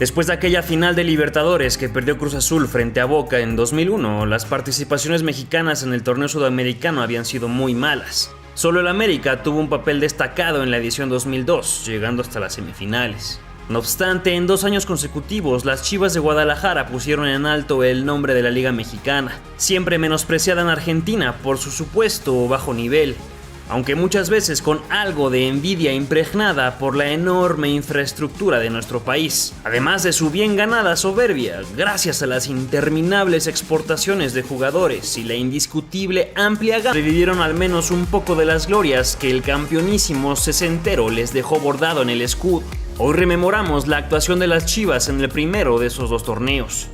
Después de aquella final de Libertadores que perdió Cruz Azul frente a Boca en 2001, las participaciones mexicanas en el torneo sudamericano habían sido muy malas. Solo el América tuvo un papel destacado en la edición 2002, llegando hasta las semifinales. No obstante, en 2 años consecutivos, las Chivas de Guadalajara pusieron en alto el nombre de la Liga Mexicana, siempre menospreciada en Argentina por su supuesto bajo nivel, aunque muchas veces con algo de envidia impregnada por la enorme infraestructura de nuestro país, además de su bien ganada soberbia, gracias a las interminables exportaciones de jugadores y la indiscutible amplia gama, revivieron al menos un poco de las glorias que el campeonísimo sesentero les dejó bordado en el escudo. Hoy rememoramos la actuación de las Chivas en el primero de esos 2 torneos.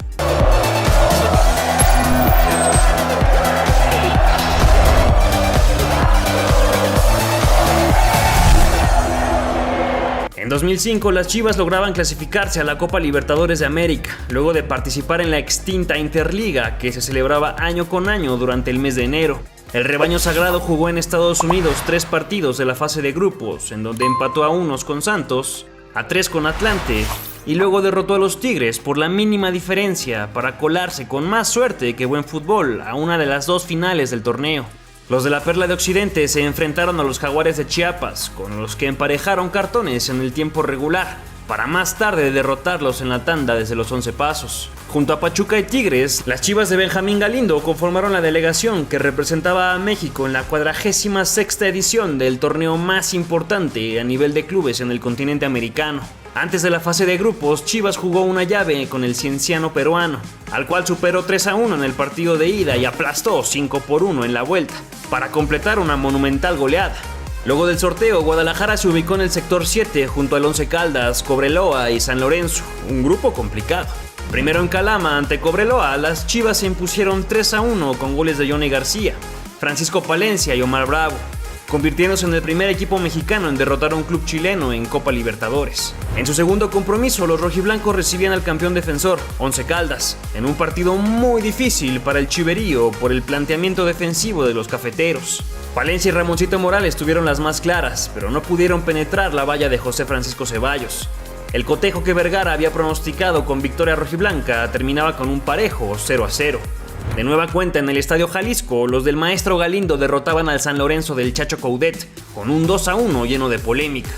En 2005, las Chivas lograban clasificarse a la Copa Libertadores de América, luego de participar en la extinta Interliga que se celebraba año con año durante el mes de enero. El rebaño sagrado jugó en Estados Unidos 3 partidos de la fase de grupos, en donde empató a 1 con Santos, a 3 con Atlante, y luego derrotó a los Tigres por la mínima diferencia para colarse con más suerte que buen fútbol a una de las 2 finales del torneo. Los de la Perla de Occidente se enfrentaron a los Jaguares de Chiapas, con los que emparejaron cartones en el tiempo regular, para más tarde derrotarlos en la tanda desde los 11 pasos. Junto a Pachuca y Tigres, las Chivas de Benjamín Galindo conformaron la delegación que representaba a México en la 46ª edición del torneo más importante a nivel de clubes en el continente americano. Antes de la fase de grupos, Chivas jugó una llave con el cienciano peruano, al cual superó 3-1 en el partido de ida y aplastó 5-1 en la vuelta, para completar una monumental goleada. Luego del sorteo, Guadalajara se ubicó en el sector 7 junto al Once Caldas, Cobreloa y San Lorenzo, un grupo complicado. Primero en Calama ante Cobreloa, las Chivas se impusieron 3-1 con goles de Johnny García, Francisco Palencia y Omar Bravo, convirtiéndose en el primer equipo mexicano en derrotar a un club chileno en Copa Libertadores. En su segundo compromiso, los rojiblancos recibían al campeón defensor, Once Caldas, en un partido muy difícil para el chiverío por el planteamiento defensivo de los cafeteros. Palencia y Ramoncito Morales tuvieron las más claras, pero no pudieron penetrar la valla de José Francisco Ceballos. El cotejo que Vergara había pronosticado con victoria rojiblanca terminaba con un parejo 0-0. De nueva cuenta en el Estadio Jalisco, los del maestro Galindo derrotaban al San Lorenzo del Chacho Coudet con un 2-1 lleno de polémica.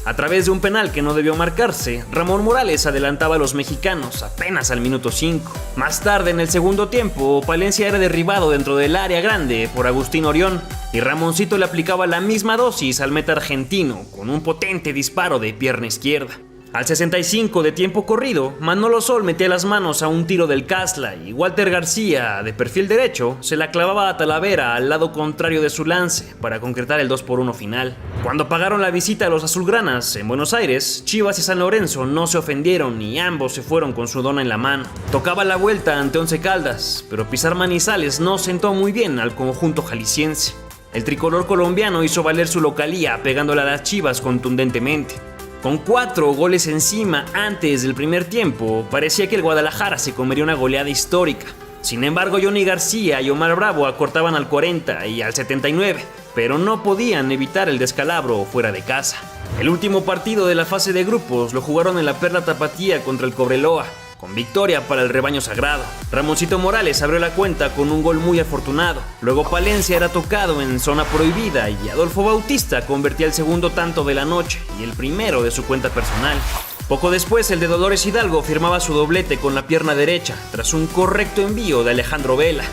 A través de un penal que no debió marcarse, Ramón Morales adelantaba a los mexicanos apenas al minuto 5. Más tarde, en el segundo tiempo, Palencia era derribado dentro del área grande por Agustín Orión y Ramoncito le aplicaba la misma dosis al meta argentino con un potente disparo de pierna izquierda. Al 65 de tiempo corrido, Manolo Sol metía las manos a un tiro del Casla y Walter García, de perfil derecho, se la clavaba a Talavera al lado contrario de su lance para concretar el 2-1 final. Cuando pagaron la visita a los azulgranas en Buenos Aires, Chivas y San Lorenzo no se ofendieron y ambos se fueron con su dona en la mano. Tocaba la vuelta ante Once Caldas, pero pisar Manizales no sentó muy bien al conjunto jalisciense. El tricolor colombiano hizo valer su localía pegándole a las Chivas contundentemente. Con 4 goles encima antes del primer tiempo, parecía que el Guadalajara se comería una goleada histórica. Sin embargo, Johnny García y Omar Bravo acortaban al 40 y al 79, pero no podían evitar el descalabro fuera de casa. El último partido de la fase de grupos lo jugaron en la Perla Tapatía contra el Cobreloa, con victoria para el rebaño sagrado. Ramoncito Morales abrió la cuenta con un gol muy afortunado. Luego Palencia era tocado en zona prohibida y Adolfo Bautista convertía el segundo tanto de la noche y el primero de su cuenta personal. Poco después, el de Dolores Hidalgo firmaba su doblete con la pierna derecha tras un correcto envío de Alejandro Vela.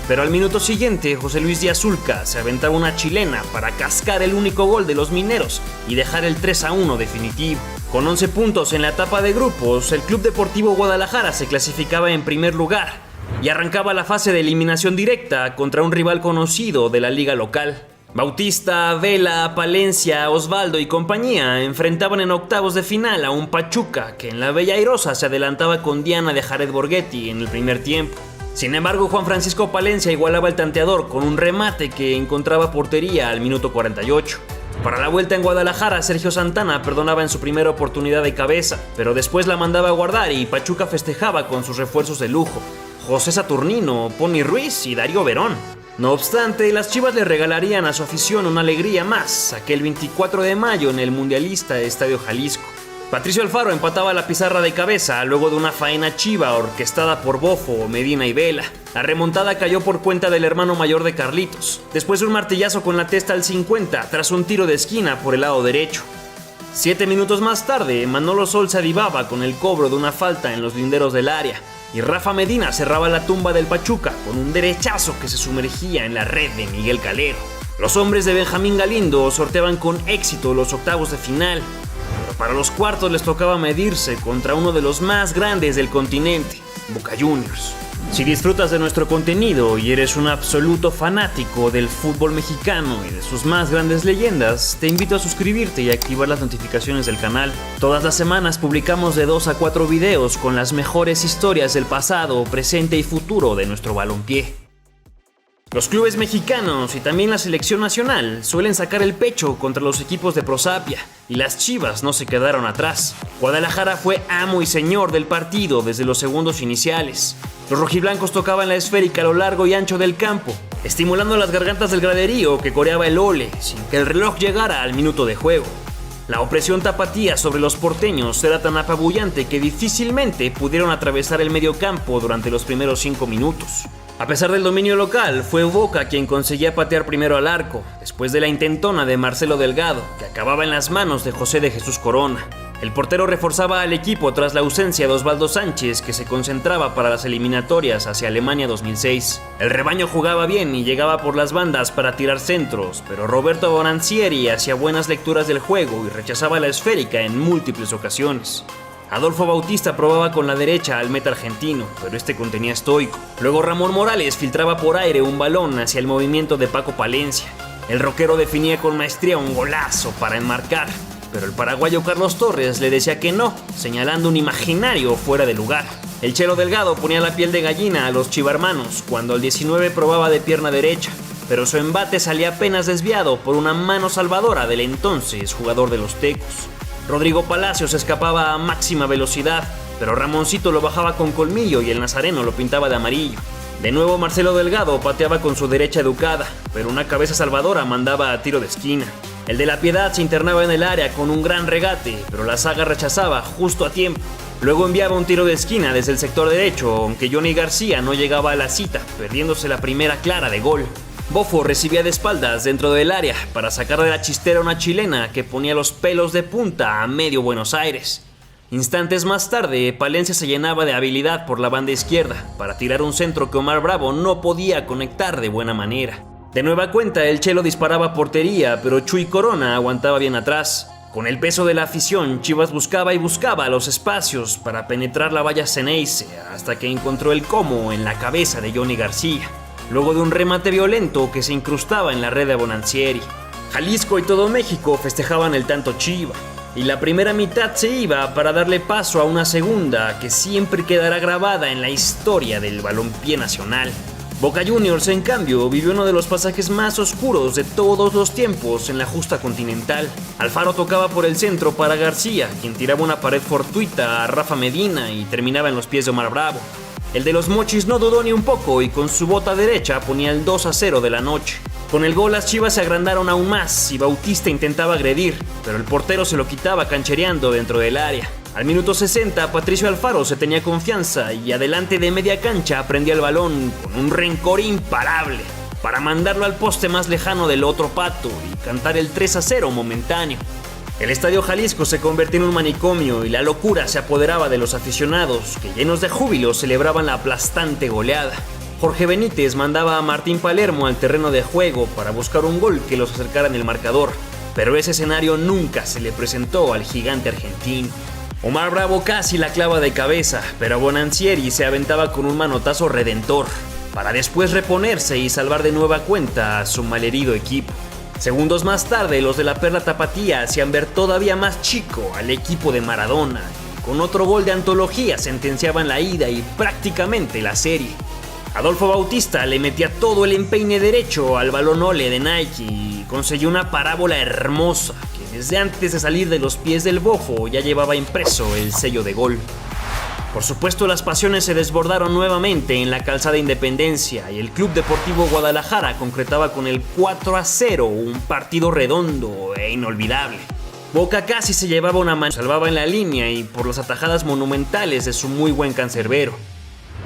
Pero al minuto siguiente, José Luis Díaz Zulca se aventaba una chilena para cascar el único gol de los mineros y dejar el 3-1 definitivo. Con 11 puntos en la etapa de grupos, el Club Deportivo Guadalajara se clasificaba en primer lugar y arrancaba la fase de eliminación directa contra un rival conocido de la liga local. Bautista, Vela, Palencia, Osvaldo y compañía enfrentaban en octavos de final a un Pachuca que en la Bella Airosa se adelantaba con Diana de Jared Borghetti en el primer tiempo. Sin embargo, Juan Francisco Palencia igualaba el tanteador con un remate que encontraba portería al minuto 48. Para la vuelta en Guadalajara, Sergio Santana perdonaba en su primera oportunidad de cabeza, pero después la mandaba a guardar y Pachuca festejaba con sus refuerzos de lujo: José Saturnino, Pony Ruiz y Darío Verón. No obstante, las Chivas le regalarían a su afición una alegría más aquel 24 de mayo en el mundialista Estadio Jalisco. Patricio Alfaro empataba la pizarra de cabeza luego de una faena chiva orquestada por Bofo, Medina y Vela. La remontada cayó por cuenta del hermano mayor de Carlitos, después de un martillazo con la testa al 50 tras un tiro de esquina por el lado derecho. 7 minutos más tarde, Manolo Sol se avivaba con el cobro de una falta en los linderos del área y Rafa Medina cerraba la tumba del Pachuca con un derechazo que se sumergía en la red de Miguel Calero. Los hombres de Benjamín Galindo sorteaban con éxito los octavos de final, pero para los cuartos les tocaba medirse contra uno de los más grandes del continente, Boca Juniors. Si disfrutas de nuestro contenido y eres un absoluto fanático del fútbol mexicano y de sus más grandes leyendas, te invito a suscribirte y a activar las notificaciones del canal. Todas las semanas publicamos de 2 a 4 videos con las mejores historias del pasado, presente y futuro de nuestro balompié. Los clubes mexicanos y también la selección nacional suelen sacar el pecho contra los equipos de Prosapia, y las Chivas no se quedaron atrás. Guadalajara fue amo y señor del partido desde los segundos iniciales. Los rojiblancos tocaban la esférica a lo largo y ancho del campo, estimulando las gargantas del graderío que coreaba el ole sin que el reloj llegara al minuto de juego. La opresión tapatía sobre los porteños era tan apabullante que difícilmente pudieron atravesar el medio campo durante los primeros 5 minutos. A pesar del dominio local, fue Boca quien conseguía patear primero al arco, después de la intentona de Marcelo Delgado, que acababa en las manos de José de Jesús Corona. El portero reforzaba al equipo tras la ausencia de Osvaldo Sánchez, que se concentraba para las eliminatorias hacia Alemania 2006. El rebaño jugaba bien y llegaba por las bandas para tirar centros, pero Roberto Bonancieri hacía buenas lecturas del juego y rechazaba la esférica en múltiples ocasiones. Adolfo Bautista probaba con la derecha al meta argentino, pero este contenía estoico. Luego Ramón Morales filtraba por aire un balón hacia el movimiento de Paco Palencia. El roquero definía con maestría un golazo para enmarcar, pero el paraguayo Carlos Torres le decía que no, señalando un imaginario fuera de lugar. El Chelo Delgado ponía la piel de gallina a los chivarmanos cuando el 19 probaba de pierna derecha, pero su embate salía apenas desviado por una mano salvadora del entonces jugador de los Tecos. Rodrigo Palacios escapaba a máxima velocidad, pero Ramoncito lo bajaba con colmillo y el nazareno lo pintaba de amarillo. De nuevo Marcelo Delgado pateaba con su derecha educada, pero una cabeza salvadora mandaba a tiro de esquina. El de la Piedad se internaba en el área con un gran regate, pero la saga rechazaba justo a tiempo. Luego enviaba un tiro de esquina desde el sector derecho, aunque Johnny García no llegaba a la cita, perdiéndose la primera clara de gol. Bofo recibía de espaldas dentro del área para sacar de la chistera una chilena que ponía los pelos de punta a medio Buenos Aires. Instantes más tarde, Palencia se llenaba de habilidad por la banda izquierda para tirar un centro que Omar Bravo no podía conectar de buena manera. De nueva cuenta, el Chelo disparaba a portería, pero Chuy Corona aguantaba bien atrás. Con el peso de la afición, Chivas buscaba y buscaba los espacios para penetrar la valla Ceneice hasta que encontró el como en la cabeza de Johnny García, luego de un remate violento que se incrustaba en la red de Bonancieri. Jalisco y todo México festejaban el tanto Chiva, y la primera mitad se iba para darle paso a una segunda que siempre quedará grabada en la historia del balompié nacional. Boca Juniors, en cambio, vivió uno de los pasajes más oscuros de todos los tiempos en la justa continental. Alfaro tocaba por el centro para García, quien tiraba una pared fortuita a Rafa Medina y terminaba en los pies de Omar Bravo. El de los Mochis no dudó ni un poco y con su bota derecha ponía el 2-0 de la noche. Con el gol las Chivas se agrandaron aún más y Bautista intentaba agredir, pero el portero se lo quitaba canchereando dentro del área. Al minuto 60, Patricio Alfaro se tenía confianza y adelante de media cancha prendía el balón con un rencor imparable para mandarlo al poste más lejano del otro pato y cantar el 3-0 momentáneo. El Estadio Jalisco se convertía en un manicomio y la locura se apoderaba de los aficionados, que llenos de júbilo celebraban la aplastante goleada. Jorge Benítez mandaba a Martín Palermo al terreno de juego para buscar un gol que los acercara en el marcador, pero ese escenario nunca se le presentó al gigante argentino. Omar Bravo casi la clava de cabeza, pero Bonancieri se aventaba con un manotazo redentor, para después reponerse y salvar de nueva cuenta a su malherido equipo. Segundos más tarde, los de la Perla Tapatía hacían ver todavía más chico al equipo de Maradona, y con otro gol de antología sentenciaban la ida y prácticamente la serie. Adolfo Bautista le metía todo el empeine derecho al balón ole de Nike y consiguió una parábola hermosa que desde antes de salir de los pies del Bofo ya llevaba impreso el sello de gol. Por supuesto, las pasiones se desbordaron nuevamente en la calzada Independencia y el Club Deportivo Guadalajara concretaba con el 4-0 un partido redondo e inolvidable. Boca casi se llevaba una mano, salvaba en la línea y por las atajadas monumentales de su muy buen cancerbero.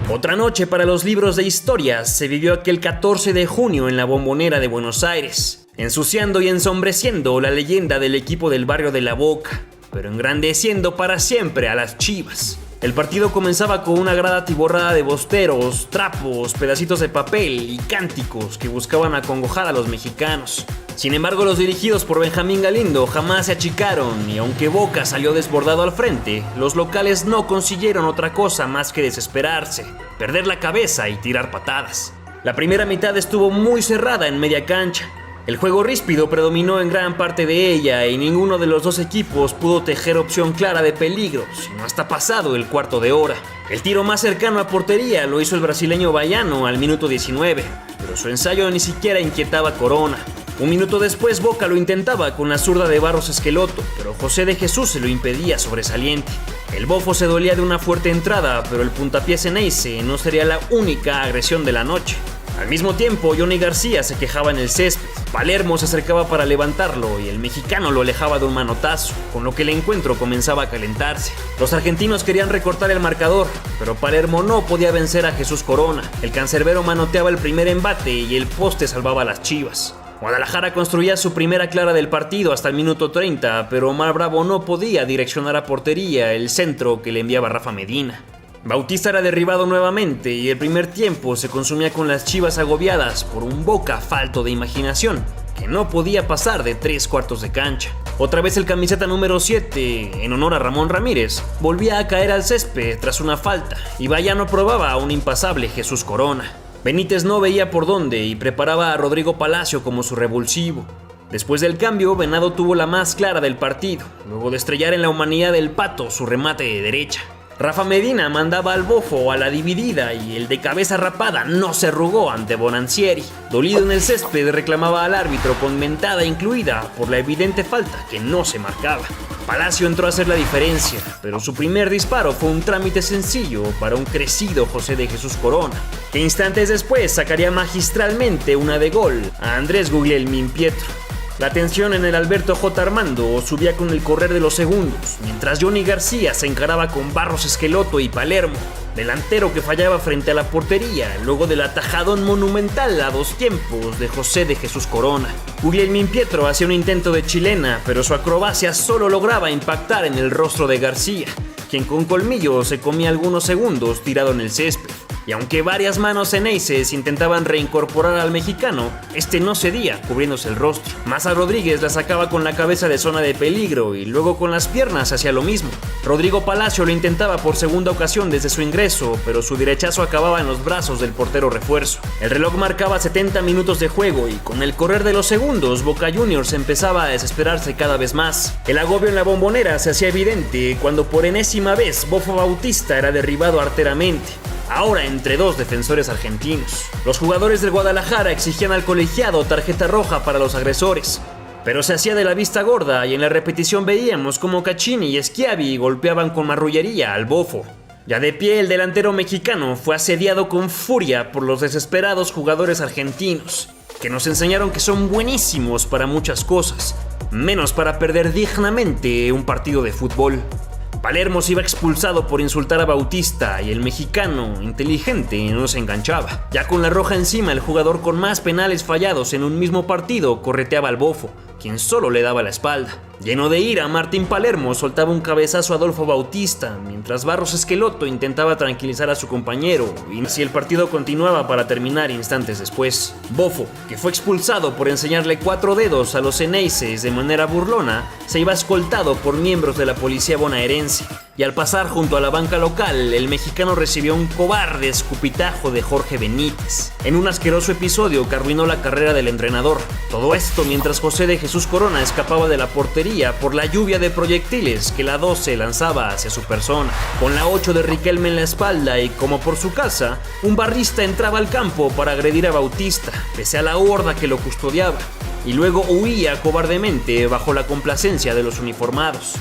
Otra noche para los libros de historia se vivió aquel 14 de junio en la Bombonera de Buenos Aires, ensuciando y ensombreciendo la leyenda del equipo del barrio de La Boca, pero engrandeciendo para siempre a las Chivas. El partido comenzaba con una grada atiborrada de bosteros, trapos, pedacitos de papel y cánticos que buscaban acongojar a los mexicanos. Sin embargo, los dirigidos por Benjamín Galindo jamás se achicaron y aunque Boca salió desbordado al frente, los locales no consiguieron otra cosa más que desesperarse, perder la cabeza y tirar patadas. La primera mitad estuvo muy cerrada en media cancha. El juego ríspido predominó en gran parte de ella y ninguno de los dos equipos pudo tejer opción clara de peligro, sino hasta pasado el cuarto de hora. El tiro más cercano a portería lo hizo el brasileño Baiano al minuto 19, pero su ensayo ni siquiera inquietaba a Corona. Un minuto después Boca lo intentaba con la zurda de Barros Esqueloto, pero José de Jesús se lo impedía sobresaliente. El Bofo se dolía de una fuerte entrada, pero el puntapié Ceneice no sería la única agresión de la noche. Al mismo tiempo, Johnny García se quejaba en el césped. Palermo se acercaba para levantarlo y el mexicano lo alejaba de un manotazo, con lo que el encuentro comenzaba a calentarse. Los argentinos querían recortar el marcador, pero Palermo no podía vencer a Jesús Corona. El cancerbero manoteaba el primer embate y el poste salvaba a las Chivas. Guadalajara construía su primera clara del partido hasta el minuto 30, pero Omar Bravo no podía direccionar a portería el centro que le enviaba Rafa Medina. Bautista era derribado nuevamente y el primer tiempo se consumía con las Chivas agobiadas por un Boca falto de imaginación, que no podía pasar de 3/4 de cancha. Otra vez el camiseta número 7, en honor a Ramón Ramírez, volvía a caer al césped tras una falta y Baiano probaba a un impasable Jesús Corona. Benítez no veía por dónde y preparaba a Rodrigo Palacio como su revulsivo. Después del cambio, Venado tuvo la más clara del partido, luego de estrellar en la humanidad del Pato su remate de derecha. Rafa Medina mandaba al Bofo a la dividida y el de cabeza rapada no se arrugó ante Bonancieri. Dolido en el césped reclamaba al árbitro con mentada incluida por la evidente falta que no se marcaba. Palacio entró a hacer la diferencia, pero su primer disparo fue un trámite sencillo para un crecido José de Jesús Corona, que instantes después sacaría magistralmente una de gol a Andrés Guglielmin Pietro. La tensión en el Alberto J. Armando subía con el correr de los segundos, mientras Johnny García se encaraba con Barros Esqueloto y Palermo, delantero que fallaba frente a la portería luego del atajadón monumental a 2 tiempos de José de Jesús Corona. Guglielmin Pietro hacía un intento de chilena, pero su acrobacia solo lograba impactar en el rostro de García, quien con colmillo se comía algunos segundos tirado en el césped. Y aunque varias manos ceneices intentaban reincorporar al mexicano, este no cedía, cubriéndose el rostro. Maza Rodríguez la sacaba con la cabeza de zona de peligro y luego con las piernas hacía lo mismo. Rodrigo Palacio lo intentaba por segunda ocasión desde su ingreso, pero su derechazo acababa en los brazos del portero refuerzo. El reloj marcaba 70 minutos de juego y con el correr de los segundos, Boca Juniors empezaba a desesperarse cada vez más. El agobio en la Bombonera se hacía evidente cuando por enésima vez Bofo Bautista era derribado arteramente, ahora entre 2 defensores argentinos. Los jugadores del Guadalajara exigían al colegiado tarjeta roja para los agresores, pero se hacía de la vista gorda y en la repetición veíamos como Caccini y Schiavi golpeaban con marrullería al Bofo. Ya de pie, el delantero mexicano fue asediado con furia por los desesperados jugadores argentinos, que nos enseñaron que son buenísimos para muchas cosas, menos para perder dignamente un partido de fútbol. Palermo se iba expulsado por insultar a Bautista y el mexicano, inteligente, no se enganchaba. Ya con la roja encima, el jugador con más penales fallados en un mismo partido correteaba al Bofo, quien solo le daba la espalda. Lleno de ira, Martín Palermo soltaba un cabezazo a Adolfo Bautista, mientras Barros Esqueloto intentaba tranquilizar a su compañero, y así el partido continuaba para terminar instantes después. Bofo, que fue expulsado por enseñarle 4 dedos a los ceneices de manera burlona, se iba escoltado por miembros de la policía bonaerense, y al pasar junto a la banca local, el mexicano recibió un cobarde escupitajo de Jorge Benítez, en un asqueroso episodio que arruinó la carrera del entrenador. Todo esto mientras José de Jesús Corona escapaba de la portería por la lluvia de proyectiles que la 12 lanzaba hacia su persona. Con la 8 de Riquelme en la espalda y como por su casa, un barrista entraba al campo para agredir a Bautista, pese a la horda que lo custodiaba, y luego huía cobardemente bajo la complacencia de los uniformados.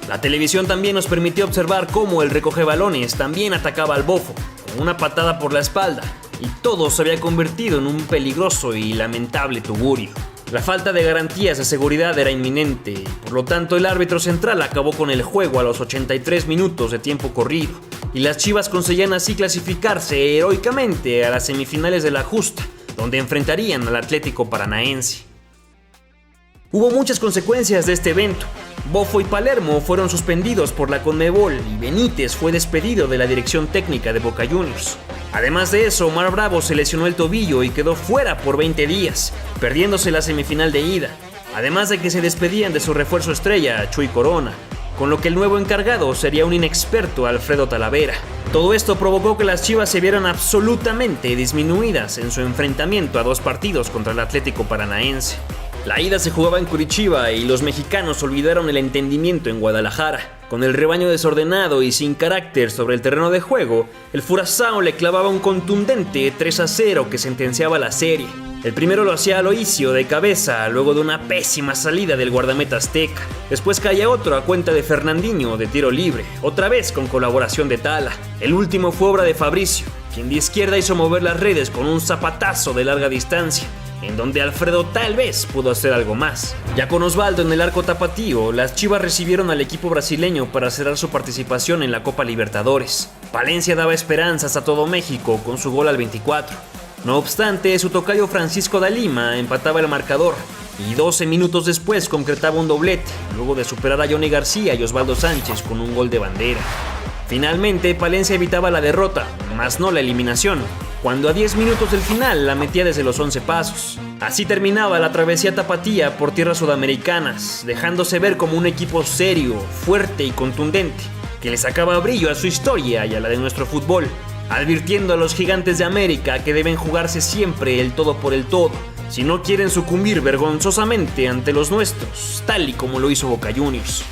La televisión también nos permitió observar cómo el recogebalones también atacaba al Bofo, con una patada por la espalda, y todo se había convertido en un peligroso y lamentable tugurio. La falta de garantías de seguridad era inminente y por lo tanto el árbitro central acabó con el juego a los 83 minutos de tiempo corrido y las Chivas conseguían así clasificarse heroicamente a las semifinales de la justa, donde enfrentarían al Atlético Paranaense. Hubo muchas consecuencias de este evento. Bofo y Palermo fueron suspendidos por la Conmebol y Benítez fue despedido de la dirección técnica de Boca Juniors. Además de eso, Omar Bravo se lesionó el tobillo y quedó fuera por 20 días, perdiéndose la semifinal de ida. Además de que se despedían de su refuerzo estrella, Chuy Corona, con lo que el nuevo encargado sería un inexperto Alfredo Talavera. Todo esto provocó que las Chivas se vieran absolutamente disminuidas en su enfrentamiento a 2 partidos contra el Atlético Paranaense. La ida se jugaba en Curitiba y los mexicanos olvidaron el entendimiento en Guadalajara. Con el rebaño desordenado y sin carácter sobre el terreno de juego, el Furazao le clavaba un contundente 3-0 que sentenciaba la serie. El primero lo hacía Aloisio de cabeza, luego de una pésima salida del guardameta azteca. Después caía otro a cuenta de Fernandinho de tiro libre, otra vez con colaboración de Tala. El último fue obra de Fabricio, quien de izquierda hizo mover las redes con un zapatazo de larga distancia, en donde Alfredo tal vez pudo hacer algo más. Ya con Osvaldo en el arco tapatío, las Chivas recibieron al equipo brasileño para cerrar su participación en la Copa Libertadores. Palencia daba esperanzas a todo México con su gol al 24. No obstante, su tocayo Francisco da Lima empataba el marcador y 12 minutos después concretaba un doblete, luego de superar a Johnny García y Osvaldo Sánchez con un gol de bandera. Finalmente, Palencia evitaba la derrota, mas no la eliminación, cuando a 10 minutos del final la metía desde los 11 pasos. Así terminaba la travesía tapatía por tierras sudamericanas, dejándose ver como un equipo serio, fuerte y contundente, que le sacaba brillo a su historia y a la de nuestro fútbol, advirtiendo a los gigantes de América que deben jugarse siempre el todo por el todo, si no quieren sucumbir vergonzosamente ante los nuestros, tal y como lo hizo Boca Juniors.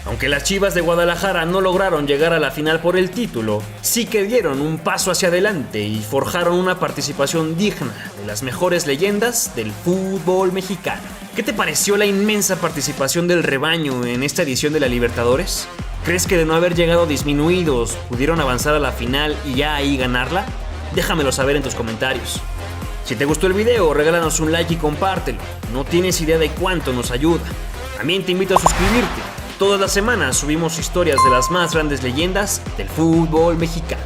Aunque las Chivas de Guadalajara no lograron llegar a la final por el título, sí que dieron un paso hacia adelante y forjaron una participación digna de las mejores leyendas del fútbol mexicano. ¿Qué te pareció la inmensa participación del rebaño en esta edición de la Libertadores? ¿Crees que de no haber llegado disminuidos pudieron avanzar a la final y ya ahí ganarla? Déjamelo saber en tus comentarios. Si te gustó el video, regálanos un like y compártelo. No tienes idea de cuánto nos ayuda. También te invito a suscribirte. Todas las semanas subimos historias de las más grandes leyendas del fútbol mexicano.